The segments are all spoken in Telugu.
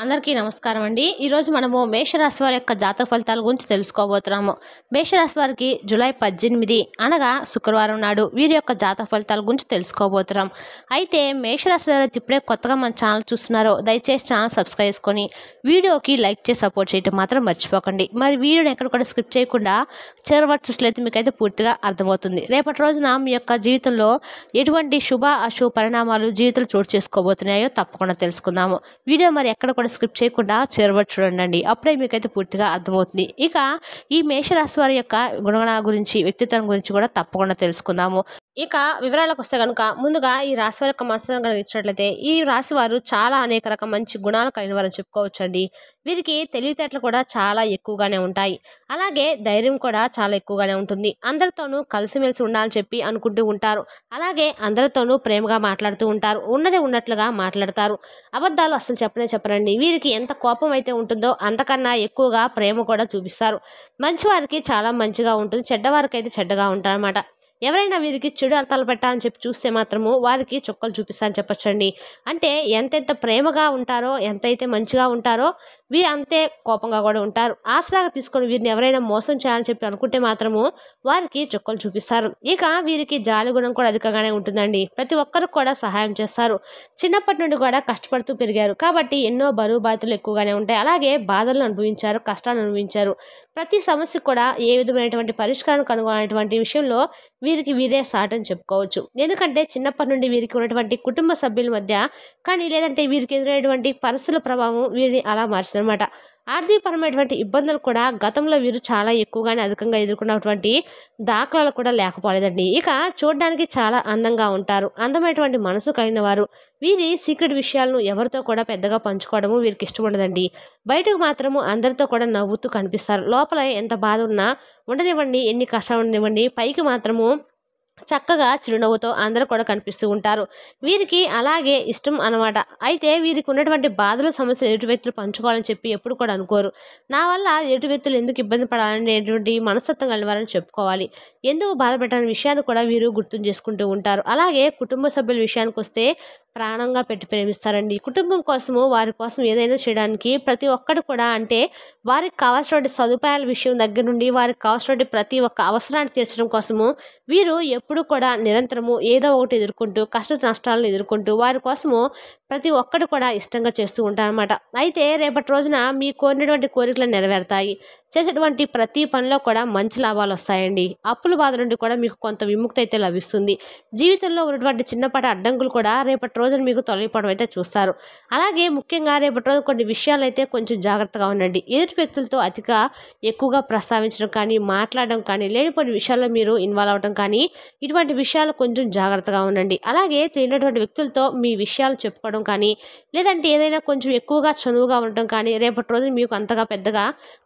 అందరికీ నమస్కారం అండి. ఈరోజు మనము మేషరాశి వారి యొక్క జాతక ఫలితాల గురించి తెలుసుకోబోతున్నాము. మేషరాశి వారికి జూలై 18 అనగా శుక్రవారం నాడు వీరి యొక్క జాతక ఫలితాల గురించి తెలుసుకోబోతున్నాం. అయితే మేషరాశి వారు ఇప్పుడే కొత్తగా మన ఛానల్ చూస్తున్నారో దయచేసి ఛానల్ సబ్స్క్రైబ్ చేసుకొని వీడియోకి లైక్ చేసి సపోర్ట్ చేయడం మాత్రం మర్చిపోకండి. మరి వీడియోని ఎక్కడ కూడా స్కిప్ చేయకుండా చివరి వరకు చూసినట్లయితే మీకైతే పూర్తిగా అర్థమవుతుంది. రేపటి రోజున మీ యొక్క జీవితంలో ఎటువంటి శుభ అశుభ పరిణామాలు జీవితంలో చోటు చేసుకోబోతున్నాయో తప్పకుండా తెలుసుకుందాము. వీడియో మరి ఎక్కడ కూడా స్కిప్ చేయకుండా చివరి చూడండి. అప్పుడే మీకైతే పూర్తిగా అర్థమవుతుంది. ఇక ఈ మేషరాశి వారి యొక్క గుణగణాల గురించి వ్యక్తిత్వం గురించి కూడా తప్పకుండా తెలుసుకుందాము. ఇక వివరాలకు వస్తే కనుక ముందుగా ఈ రాశి వారి యొక్క మనస్తత్వం కనుక ఇచ్చినట్లయితే ఈ రాశి వారు చాలా అనేక రకం మంచి గుణాలు కలిగిన వారని చెప్పుకోవచ్చండి. వీరికి తెలివితేటలు కూడా చాలా ఎక్కువగానే ఉంటాయి. అలాగే ధైర్యం కూడా చాలా ఎక్కువగానే ఉంటుంది. అందరితోనూ కలిసిమెలిసి ఉండాలని చెప్పి అనుకుంటూ ఉంటారు. అలాగే అందరితోనూ ప్రేమగా మాట్లాడుతూ ఉంటారు. ఉన్నదే ఉన్నట్లుగా మాట్లాడతారు. అబద్ధాలు అసలు చెప్పరండి. వీరికి ఎంత కోపం అయితే ఉంటుందో అంతకన్నా ఎక్కువగా ప్రేమ కూడా చూపిస్తారు. మంచివారికి చాలా మంచిగా ఉంటుంది, చెడ్డవారికి అయితే చెడ్డగా ఉంటారన్నమాట. ఎవరైనా వీరికి చెడు అర్థాలు పెట్టాలని చెప్పి చూస్తే మాత్రము వారికి చుక్కలు చూపిస్తారని చెప్పొచ్చండి. అంటే ఎంతెంత ప్రేమగా ఉంటారో, ఎంతైతే మంచిగా ఉంటారో వీరు అంతే కోపంగా కూడా ఉంటారు. ఆసరాగా తీసుకొని వీరిని ఎవరైనా మోసం చేయాలని చెప్పి అనుకుంటే మాత్రము వారికి చుక్కలు చూపిస్తారు. ఇక వీరికి జాలి గుణం కూడా అధికంగానే ఉంటుందండి. ప్రతి ఒక్కరికి కూడా సహాయం చేస్తారు. చిన్నప్పటి నుండి కూడా కష్టపడుతూ పెరిగారు కాబట్టి ఎన్నో బరువు బాధ్యతలు ఎక్కువగానే ఉంటాయి. అలాగే బాధలను అనుభవించారు, కష్టాలను అనుభవించారు. ప్రతి సమస్యకు కూడా ఏ విధమైనటువంటి పరిష్కారం కనుగొనేటువంటి విషయంలో వీరికి వీరే సాటని చెప్పుకోవచ్చు. ఎందుకంటే చిన్నప్పటి నుండి వీరికి ఉన్నటువంటి కుటుంబ సభ్యుల మధ్య కానీ లేదంటే వీరికి ఎదురైనటువంటి పరిస్థితుల ప్రభావం వీరిని అలా మార్చిందనమాట. ఆర్థికపరమైనటువంటి ఇబ్బందులు కూడా గతంలో వీరు చాలా ఎక్కువగానే అధికంగా ఎదుర్కొన్నటువంటి దాఖలాలు కూడా లేకపోలేదండి. ఇక చూడడానికి చాలా అందంగా ఉంటారు. అందమైనటువంటి మనసు కలిగిన వారు. వీరి సీక్రెట్ విషయాలను ఎవరితో కూడా పెద్దగా పంచుకోవడము వీరికి ఇష్టం ఉండదండి. బయటకు మాత్రము అందరితో కూడా నవ్వుతూ కనిపిస్తారు. లోపల ఎంత బాధ ఉన్నా ఉండనివ్వండి, ఎన్ని కష్టాలు ఉండనివ్వండి, పైకి మాత్రము చక్కగా చిరునవ్వుతో అందరూ కూడా కనిపిస్తూ ఉంటారు. వీరికి అలాగే ఇష్టం అనమాట. అయితే వీరికి ఉన్నటువంటి బాధలు సమస్యలు ఎదుటి వ్యక్తులు పంచుకోవాలని చెప్పి ఎప్పుడు కూడా అనుకోరు. నా వల్ల ఎదుటి వ్యక్తులు ఎందుకు ఇబ్బంది పడాలనేటువంటి మనస్తత్వం కలివారని చెప్పుకోవాలి. ఎందుకు బాధపెట్టాలనే విషయాన్ని కూడా వీరు గుర్తు చేసుకుంటూ ఉంటారు. అలాగే కుటుంబ సభ్యుల విషయానికి వస్తే ప్రాణంగా పెట్టి ప్రేమిస్తారండి. కుటుంబం కోసము వారి కోసం ఏదైనా చేయడానికి ప్రతి ఒక్కరు కూడా అంటే వారికి కావాల్సినటువంటి సదుపాయాల విషయం దగ్గర నుండి వారికి కావాల్సినటువంటి ప్రతి ఒక్క అవసరాన్ని తీర్చడం కోసము వీరు ఎప్పుడు కూడా నిరంతరము ఏదో ఒకటి ఎదుర్కొంటూ కష్ట నష్టాలను ఎదుర్కొంటూ వారి కోసము ప్రతి ఒక్కరు కూడా ఇష్టంగా చేస్తూ ఉంటారన్నమాట. అయితే రేపటి రోజున మీ కోరినటువంటి కోరికలు నెరవేరుతాయి. చేసేటువంటి ప్రతి పనిలో కూడా మంచి లాభాలు వస్తాయండి. అప్పుల బాధ నుండి కూడా మీకు కొంత విముక్తి అయితే లభిస్తుంది. జీవితంలో ఉన్నటువంటి చిన్నపాటి అడ్డంకులు కూడా రేపటి రోజున మీకు తొలగిపోవడం అయితే చూస్తారు. అలాగే ముఖ్యంగా రేపటి రోజు కొన్ని విషయాలు అయితే కొంచెం జాగ్రత్తగా ఉండండి. ఎదుటి వ్యక్తులతో అతిగా ఎక్కువగా ప్రస్తావించడం కానీ, మాట్లాడడం కానీ, లేనిపోయిన విషయాల్లో మీరు ఇన్వాల్వ్ అవ్వడం కానీ ఇటువంటి విషయాలు కొంచెం జాగ్రత్తగా ఉండండి. అలాగే తెలియనటువంటి వ్యక్తులతో మీ విషయాలు చెప్పుకోవడం కానీ లేదంటే ఏదైనా కొంచెం ఎక్కువగా చనువుగా ఉండటం కానీ రేపటి రోజున మీకు అంతగా పెద్దగా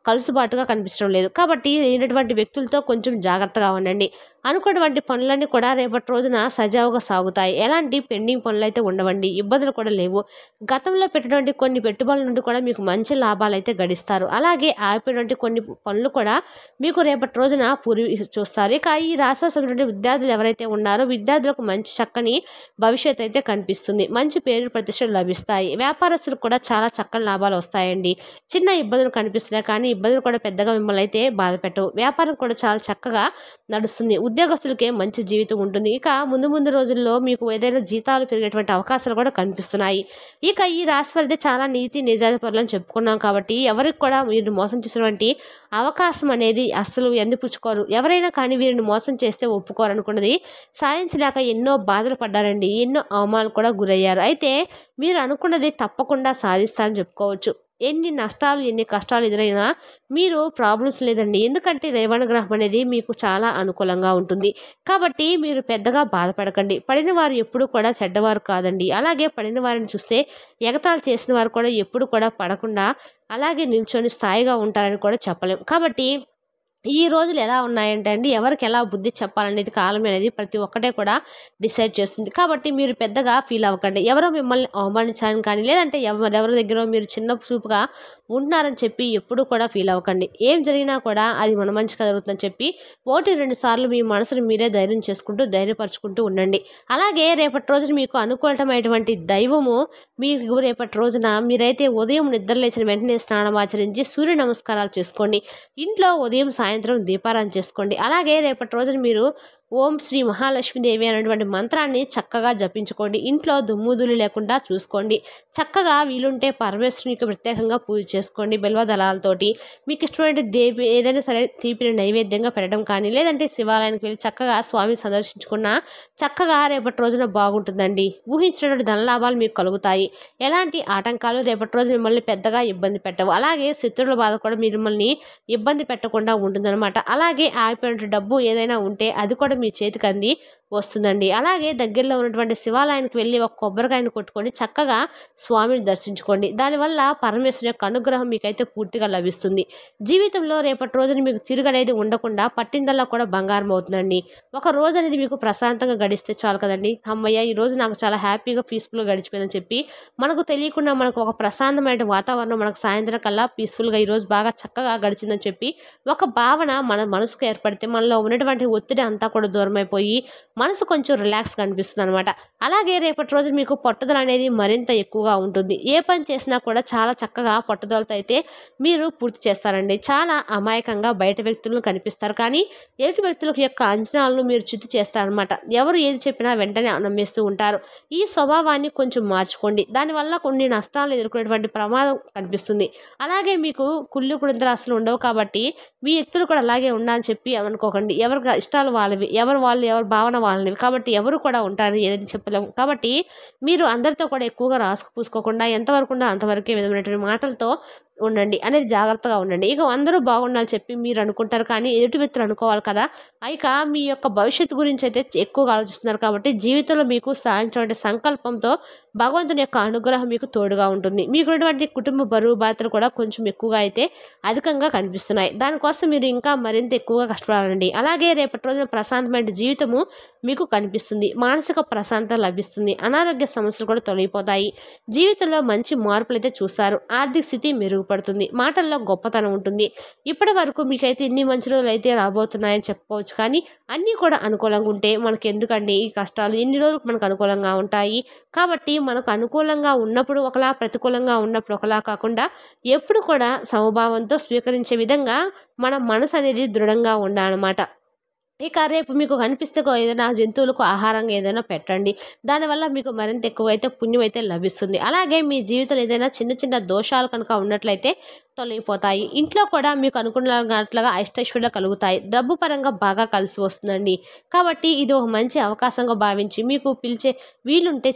కలుసుబాటుగా కనిపించడం లేదు. కాబట్టి లేనటువంటి వ్యక్తులతో కొంచెం జాగ్రత్తగా ఉండండి. అనుకున్నటువంటి పనులన్నీ కూడా రేపటి రోజున సజావుగా సాగుతాయి. ఎలాంటి పెండింగ్ పనులు అయితే ఉండవండి. ఇబ్బందులు కూడా లేవు. గతంలో పెట్టినటువంటి కొన్ని పెట్టుబడుల నుండి కూడా మీకు మంచి లాభాలు అయితే గడిస్తారు. అలాగే ఆగిపోయినటువంటి కొన్ని పనులు కూడా మీకు రేపటి రోజున చూస్తారు. ఇక ఈ రాశిలో చదివినటువంటి విద్యార్థులు ఎవరైతే ఉన్నారో విద్యార్థులకు మంచి చక్కని భవిష్యత్తు అయితే కనిపిస్తుంది. మంచి పేరు ప్రతిష్టలు లభిస్తాయి. వ్యాపారస్తులకు కూడా చాలా చక్కని లాభాలు వస్తాయండి. చిన్న ఇబ్బందులు కనిపిస్తున్నాయి కానీ ఇబ్బందులు కూడా పెద్దగా మిమ్మల్ని అయితే బాధ పెట్టవు. వ్యాపారం కూడా చాలా చక్కగా నడుస్తుంది. ఉద్యోగస్తులకే మంచి జీవితం ఉంటుంది. ఇక ముందు రోజుల్లో మీకు ఏదైనా జీతాలు పెరిగేటువంటి అవకాశాలు కూడా కనిపిస్తున్నాయి. ఇక ఈ రాశి వారిది చాలా నీతి నిజాయితీ పరులని చెప్పుకున్నాం కాబట్టి ఎవరికి కూడా వీరిని మోసం చేసినటువంటి అవకాశం అనేది అస్సలు ఎందుపుచ్చుకోరు. ఎవరైనా కానీ వీరిని మోసం చేస్తే ఒప్పుకోరు అనుకున్నది సాధించలేక ఎన్నో బాధలు పడ్డారండి. ఎన్నో అవమానాలు కూడా గురయ్యారు. అయితే మీరు అనుకున్నది తప్పకుండా సాధిస్తారని చెప్పుకోవచ్చు. ఎన్ని నష్టాలు ఎన్ని కష్టాలు ఎదురైనా మీరు ప్రాబ్లమ్స్ లేదండి. ఎందుకంటే రేవణ గ్రహం అనేది మీకు చాలా అనుకూలంగా ఉంటుంది. కాబట్టి మీరు పెద్దగా బాధపడకండి. పడిన వారు ఎప్పుడు కూడా చెడ్డవారు కాదండి. అలాగే పడిన వారిని చూస్తే ఎగతాళి చేసిన వారు కూడా ఎప్పుడు కూడా పడకుండా అలాగే నిల్చొని స్థాయిగా ఉంటారని కూడా చెప్పలేం. కాబట్టి ఈ రోజులు ఎలా ఉన్నాయంటే అండి ఎవరికి ఎలా బుద్ధి చెప్పాలనేది కాలం అనేది ప్రతి ఒక్కటే కూడా డిసైడ్ చేస్తుంది. కాబట్టి మీరు పెద్దగా ఫీల్ అవ్వకండి. ఎవరో మిమ్మల్ని అవమానించాలని కానీ లేదంటే ఎవరి దగ్గర మీరు చిన్న చూపుగా ఉంటున్నారని చెప్పి ఎప్పుడూ కూడా ఫీల్ అవ్వకండి. ఏం జరిగినా కూడా అది మన మంచిగా జరుగుతుందని చెప్పి 1, 2 సార్లు మీ మనసుని మీరే ధైర్యం చేసుకుంటూ ధైర్యపరుచుకుంటూ ఉండండి. అలాగే రేపటి రోజున మీకు అనుకూలమైనటువంటి దైవము మీకు రేపటి రోజున మీరైతే ఉదయం నిద్ర లేచిన వెంటనే స్నానం ఆచరించి సూర్య నమస్కారాలు చేసుకోండి. ఇంట్లో ఉదయం సాయంత్రం దీపారాధన చేసుకోండి. అలాగే రేపటి రోజున మీరు ఓం శ్రీ మహాలక్ష్మీదేవి అనేటువంటి మంత్రాన్ని చక్కగా జపించుకోండి. ఇంట్లో దుమ్ముదులు లేకుండా చూసుకోండి. చక్కగా వీలుంటే పరమేశ్వరునికి ప్రత్యేకంగా పూజ చేసుకోండి బిల్వదళాలతోటి. మీకు ఇష్టమైన దేవి ఏదైనా సరే తీపిని నైవేద్యంగా పెట్టడం కానీ, లేదంటే శివాలయానికి వెళ్ళి చక్కగా స్వామిని సందర్శించుకున్న చక్కగా రేపటి రోజున బాగుంటుందండి. ఊహించినటువంటి ధనలాభాలు మీకు కలుగుతాయి. ఎలాంటి ఆటంకాలు రేపటి రోజు మిమ్మల్ని పెద్దగా ఇబ్బంది పెట్టవు. అలాగే శత్రువుల బాధ కూడా మిమ్మల్ని ఇబ్బంది పెట్టకుండా ఉంటుందన్నమాట. అలాగే ఆగిపోయిన డబ్బు ఏదైనా ఉంటే అది కూడా మీ చేతికి అంది వస్తుందండి. అలాగే దగ్గరలో ఉన్నటువంటి శివాలయానికి వెళ్ళి ఒక కొబ్బరికాయను కొట్టుకొని చక్కగా స్వామిని దర్శించుకోండి. దానివల్ల పరమేశ్వరుని యొక్క అనుగ్రహం మీకైతే పూర్తిగా లభిస్తుంది. జీవితంలో రేపటి రోజున మీకు తిరుగనేది ఉండకుండా పట్టిందల్లా కూడా బంగారం అవుతుందండి. ఒక రోజు అనేది మీకు ప్రశాంతంగా గడిస్తే చాలు కదండి. అమ్మయ్య ఈ రోజు నాకు చాలా హ్యాపీగా పీస్ఫుల్గా గడిచిపోయిందని చెప్పి మనకు తెలియకుండా మనకు ఒక ప్రశాంతమైన వాతావరణం మనకు సాయంత్రం కల్లా పీస్ఫుల్గా ఈరోజు బాగా చక్కగా గడిచిందని చెప్పి ఒక భావన మన మనసుకు ఏర్పడితే మనలో ఉన్నటువంటి ఒత్తిడి అంతా కూడా దూరమైపోయి మనసు కొంచెం రిలాక్స్గా అనిపిస్తుంది అనమాట. అలాగే రేపటి రోజు మీకు పట్టుదల అనేది మరింత ఎక్కువగా ఉంటుంది. ఏ పని చేసినా కూడా చాలా చక్కగా పట్టుదలతో అయితే మీరు పూర్తి చేస్తారండి. చాలా అమాయకంగా బయట వ్యక్తులను కనిపిస్తారు, కానీ ఎదుటి వ్యక్తుల యొక్క అంచనాలను మీరు చిత్తు చేస్తారనమాట. ఎవరు ఏది చెప్పినా వెంటనే నమ్మేస్తూ ఉంటారు. ఈ స్వభావాన్ని కొంచెం మార్చుకోండి. దానివల్ల కొన్ని నష్టాలు ఎదుర్కొనేటువంటి ప్రమాదం కనిపిస్తుంది. అలాగే మీకు కుళ్ళు కుడంతలు అసలు ఉండవు కాబట్టి మీ వ్యక్తులు కూడా అలాగే ఉండాలని చెప్పి అనుకోకండి. ఎవరి ఇష్టాలు వాళ్ళవి, ఎవరి భావన వాళ్ళనివి కాబట్టి ఎవరు కూడా ఉంటారని ఏదైతే చెప్పలేము. కాబట్టి మీరు అందరితో కూడా ఎక్కువగా రాసుకు పూసుకోకుండా ఎంతవరకు ఉందో అంతవరకే విధమైనటువంటి మాటలతో ఉండండి అనేది జాగ్రత్తగా ఉండండి. ఇక అందరూ బాగుండాలని చెప్పి మీరు అనుకుంటారు, కానీ ఎదుటి వ్యక్తులు అనుకోవాలి కదా. ఇక మీ యొక్క భవిష్యత్తు గురించి అయితే ఎక్కువగా ఆలోచిస్తున్నారు కాబట్టి జీవితంలో మీకు సాధించే సంకల్పంతో భగవంతుని యొక్క అనుగ్రహం మీకు తోడుగా ఉంటుంది. మీకున్నటువంటి కుటుంబ బరువు బాధ్యతలు కూడా కొంచెం ఎక్కువగా అయితే అధికంగా కనిపిస్తున్నాయి. దానికోసం మీరు ఇంకా మరింత ఎక్కువగా కష్టపడాలండి. అలాగే రేపటి రోజున ప్రశాంతమైన జీవితము మీకు కనిపిస్తుంది. మానసిక ప్రశాంతత లభిస్తుంది. అనారోగ్య సమస్యలు కూడా తొలగిపోతాయి. జీవితంలో మంచి మార్పులు అయితే చూస్తారు. ఆర్థిక స్థితి మెరుగుపడుతుంది. మాటల్లో గొప్పతనం ఉంటుంది. ఇప్పటి వరకు మీకైతే ఇన్ని మంచి రోజులు అయితే రాబోతున్నాయని చెప్పుకోవచ్చు, కానీ అన్నీ కూడా అనుకూలంగా ఉంటే మనకి ఎందుకండి ఈ కష్టాలు? ఇన్ని రోజులు మనకు అనుకూలంగా ఉంటాయి. కాబట్టి మనకు అనుకూలంగా ఉన్నప్పుడు ఒకలా, ప్రతికూలంగా ఉన్నప్పుడు ఒకలా కాకుండా ఎప్పుడు కూడా సమభావంతో స్వీకరించే విధంగా మన మనసు అనేది దృఢంగా ఉండాలన్నమాట. ఇక రేపు మీకు కనిపిస్తే ఏదైనా జంతువులకు ఆహారంగా ఏదైనా పెట్టండి. దానివల్ల మీకు మరింత ఎక్కువైతే పుణ్యం అయితే లభిస్తుంది. అలాగే మీ జీవితంలో ఏదైనా చిన్న చిన్న దోషాలు కనుక ఉన్నట్లయితే తొలగిపోతాయి. ఇంట్లో కూడా మీకు అనుకున్నట్లుగా అష్టైశ్వర్యాలు కలుగుతాయి. డబ్బు పరంగా బాగా కలిసి వస్తుందండి. కాబట్టి ఇది ఒక మంచి అవకాశంగా భావించి మీకు పిలిచే వీలుంటే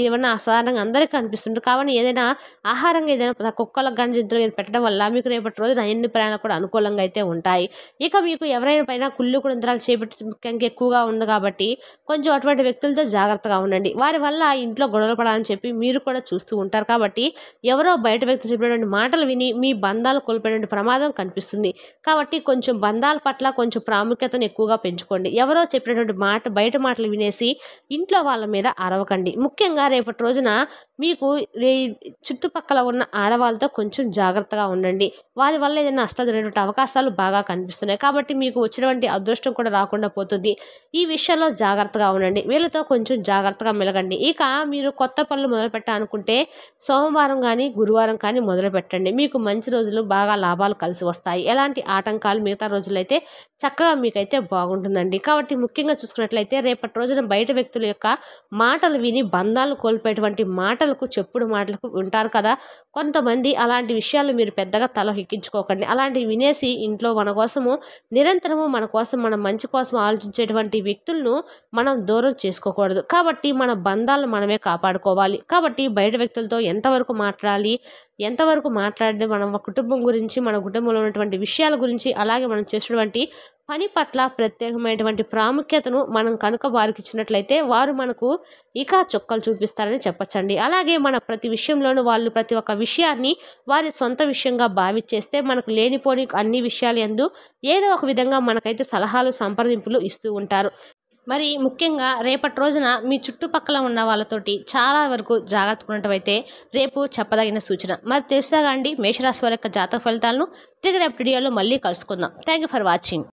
ఏమన్నా అసాధారణంగా అందరికీ కనిపిస్తుంది. కాబట్టి ఏదైనా ఆహారంగా ఏదైనా కుక్కలకు కానీ జంతువులు పెట్టడం వల్ల మీకు రేపటి రోజున అన్ని ప్రయాణాలు కూడా అనుకూలంగా అయితే ఉంటాయి. ఇక మీకు ఎవరైనా పైన కుళ్ళు కుడంత్రాలు చేపట్టి ముఖ్యంగా ఎక్కువగా ఉంది కాబట్టి కొంచెం అటువంటి వ్యక్తులతో జాగ్రత్తగా ఉండండి. వారి వల్ల ఇంట్లో గొడవలు పడాలని చెప్పి మీరు కూడా చూస్తూ ఉంటారు. కాబట్టి ఎవరో బయట వ్యక్తులు చెప్పినటువంటి మాటలు విని మీ బంధాలు కోల్పోయేటువంటి ప్రమాదం కనిపిస్తుంది. కాబట్టి కొంచెం బంధాల పట్ల కొంచెం ప్రాముఖ్యతను ఎక్కువగా పెంచుకోండి. ఎవరో చెప్పినటువంటి బయట మాటలు వినేసి ఇంట్లో వాళ్ళ మీద అరవకండి. ముఖ్యంగా రేపటి రోజున మీకు చుట్టుపక్కల ఉన్న ఆడవాళ్ళతో కొంచెం జాగ్రత్తగా ఉండండి. వారి వల్ల ఏదైనా నష్టం జరిగేటువంటి అవకాశాలు బాగా కనిపిస్తున్నాయి. కాబట్టి మీకు వచ్చినటువంటి అదృష్టం కూడా రాకుండా పోతుంది. ఈ విషయంలో జాగ్రత్తగా ఉండండి. వీళ్ళతో కొంచెం జాగ్రత్తగా మెలగండి. ఇక మీరు కొత్త పనులు మొదలు పెట్టాలనుకుంటే సోమవారం కానీ గురువారం కానీ మొదలు పెట్టండి. మీకు మంచి రోజులు బాగా లాభాలు కలిసి వస్తాయి. ఎలాంటి ఆటంకాలు మిగతా రోజులైతే చక్కగా మీకైతే బాగుంటుందండి. కాబట్టి ముఖ్యంగా చూసుకున్నట్లయితే రేపటి రోజున బయట వ్యక్తుల యొక్క మాటలు విని బంధాలు కోల్పోయేటువంటి మాటలకు, చెప్పుడు మాటలకు ఉంటారు కదా కొంతమంది. అలాంటి విషయాలు మీరు పెద్దగా తల ఎక్కించుకోకండి. అలాంటివి వినేసి ఇంట్లో మన కోసము నిరంతరము మన కోసం, మన మంచి కోసం ఆలోచించేటువంటి వ్యక్తులను మనం దూరం చేసుకోకూడదు. కాబట్టి మన బంధాలను మనమే కాపాడుకోవాలి. కాబట్టి బయట వ్యక్తులతో ఎంతవరకు మాట్లాడాలి, ఎంతవరకు మాట్లాడితే మన కుటుంబం గురించి, మన కుటుంబంలో ఉన్నటువంటి విషయాల గురించి, అలాగే మనం చేసినటువంటి పని పట్ల ప్రత్యేకమైనటువంటి ప్రాముఖ్యతను మనం కనుక వారికి ఇచ్చినట్లయితే వారు మనకు ఇక చుక్కలు చూపిస్తారని చెప్పచ్చండి. అలాగే మన ప్రతి విషయంలోనూ వాళ్ళు ప్రతి ఒక్క విషయాన్ని వారి సొంత విషయంగా భావించేస్తే మనకు లేనిపోని అన్ని విషయాలు యందు ఏదో ఒక విధంగా మనకైతే సలహాలు, సంప్రదింపులు ఇస్తూ ఉంటారు. మరి ముఖ్యంగా రేపటి రోజున మీ చుట్టుపక్కల ఉన్న వాళ్ళతోటి చాలా వరకు జాగ్రత్తగా ఉన్నట్టయితే రేపు చెప్పదగిన సూచన. మరి తెలుసుగా అండి మేషరాశి వారి యొక్క జాతక ఫలితాలను. తిరిగి రేపు వీడియోలో మళ్ళీ కలుసుకుందాం. Thank you for watching.